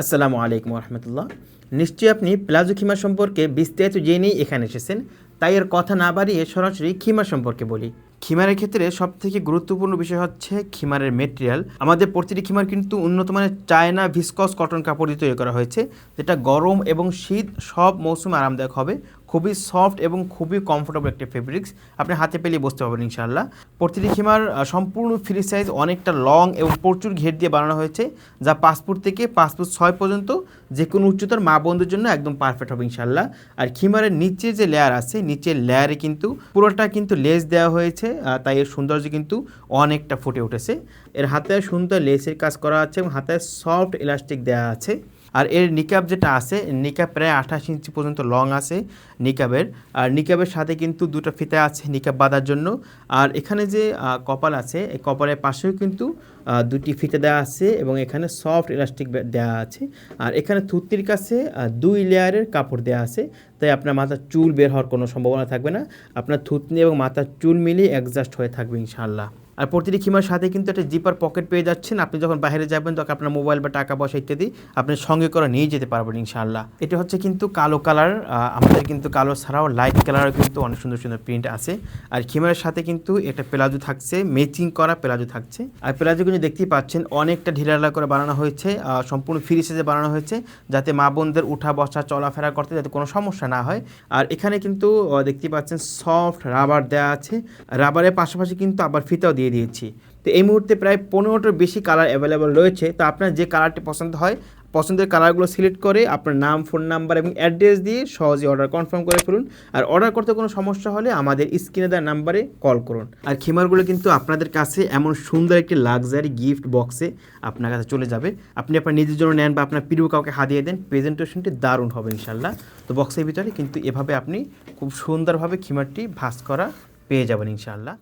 আসসালামু আলাইকুম রহমতুল্লাহ। নিশ্চয়ই আপনি প্লাজো খিমা সম্পর্কে বিস্তারিত জেনেই এখানে এসেছেন, তাই এর কথা না বাড়িয়ে সরাসরি খিমা সম্পর্কে বলি। খিমারের ক্ষেত্রে সবথেকে গুরুত্বপূর্ণ বিষয় হচ্ছে খিমারের মেটেরিয়াল। আমাদের প্রতিটি খিমার কিন্তু উন্নত মানের চায়না ভিসকস কটন কাপড় দিয়ে তৈরি করা হয়েছে, যেটা গরম এবং শীত সব মৌসুমে আরামদায়ক হবে। খুবই সফট এবং খুবই কমফোর্টেবল একটা ফেব্রিক্স, আপনি হাতে পেলেই বুঝতে পারবেন ইনশাআল্লাহ। প্রতিটি খিমার সম্পূর্ণ ফ্রি সাইজ, অনেকটা লং এবং প্রচুর ঘের দিয়ে বানানো হয়েছে, যা 5 ফুট থেকে 5 ফুট 6 পর্যন্ত যে কোনো উচ্চতার মা বন্ধুর জন্য একদম পারফেক্ট হবে ইনশাআল্লাহ। আর খিমারের নিচে যে লেয়ার আছে, নিচের লেয়ারে কিন্তু পুরোটা কিন্তু লেস দেওয়া হয়েছে, তাই এর সৌন্দর্য কিন্তু অনেকটা ফুটে উঠেছে। এর হাতে সুন্দর লেসের কাজ করা আছে এবং হাতে সফট ইলাস্টিক দেওয়া আছে। আর এর নিকাব যেটা আছে, নিকাব প্রায় 28 ইঞ্চি পর্যন্ত লং আছে নিকাবের। আর নিকাবের সাথে কিন্তু দুটো ফিতা আছে নিকাব বাঁধার জন্য। আর এখানে যে কপাল আছে, এই কপালের পাশেও কিন্তু দুটি ফিতা দেওয়া আছে এবং এখানে সফট ইলাস্টিক দেওয়া আছে। আর এখানে থুতনির কাছে 2 লেয়ারের কাপড় দেওয়া আছে, তাই আপনার মাথার চুল বের হওয়ার কোনো সম্ভাবনা থাকবে না। আপনার থুতনি এবং মাথার চুল মিলিয়ে অ্যাডজাস্ট হয়ে থাকবে ইনশাআল্লাহ। আর প্রতিটি খিমার সাথে কিন্তু একটা জিপার পকেট পেয়ে যাচ্ছেন। আপনি যখন বাইরে যাবেন তখন আপনার মোবাইল বা টাকা পয়সা ইত্যাদি আপনি সঙ্গে করে নিয়ে যেতে পারবেন ইনশাআল্লাহ। এটা হচ্ছে কিন্তু কালো কালার, আমাদের কিন্তু কালো ছাড়াও লাইট কালারও কিন্তু অনেক সুন্দর সুন্দর প্রিন্ট আছে। আর খিমারের সাথে কিন্তু একটা প্লাজো থাকছে, ম্যাচিং করা প্লাজো থাকছে। আর প্লাজোগুলো দেখতেই পাচ্ছেন অনেকটা ঢিলাঢালা করে বানানো হয়েছে, সম্পূর্ণ ফ্রি সাইজে বানানো হয়েছে, যাতে মা বোনদের উঠা বসা চলাফেরা করতে যাতে কোনো সমস্যা না হয়। আর এখানে কিন্তু দেখতেই পাচ্ছেন সফট রাবার দেওয়া আছে, রাবারের পাশাপাশি কিন্তু আবার ফিতাও দিয়ে দিয়েছি। তো এই মুহূর্তে প্রায় 15টার বেশি কালার অ্যাভেলেবল রয়েছে। তো আপনার যে কালারটি পছন্দ হয়, পছন্দের কালারগুলো সিলেক্ট করে আপনার নাম, ফোন নাম্বার এবং অ্যাড্রেস দিয়ে সহজে অর্ডার কনফার্ম করে ফেলুন। আর অর্ডার করতে কোনো সমস্যা হলে আমাদের স্ক্রিনে দেওয়া নাম্বারে কল করুন। আর খিমারগুলো কিন্তু আপনাদের কাছে এমন সুন্দর একটি লাক্সারি গিফট বক্সে আপনার কাছে চলে যাবে। আপনি আপনার নিজের জন্য নেন বা আপনার প্রিয় কাউকে হাতিয়ে দেন, প্রেজেন্টেশনটি দারুণ হবে ইনশাল্লাহ। তো বক্সের ভিতরে কিন্তু এভাবে আপনি খুব সুন্দরভাবে খিমারটি ভাঁজ করা পেয়ে যাবেন ইনশাআল্লাহ।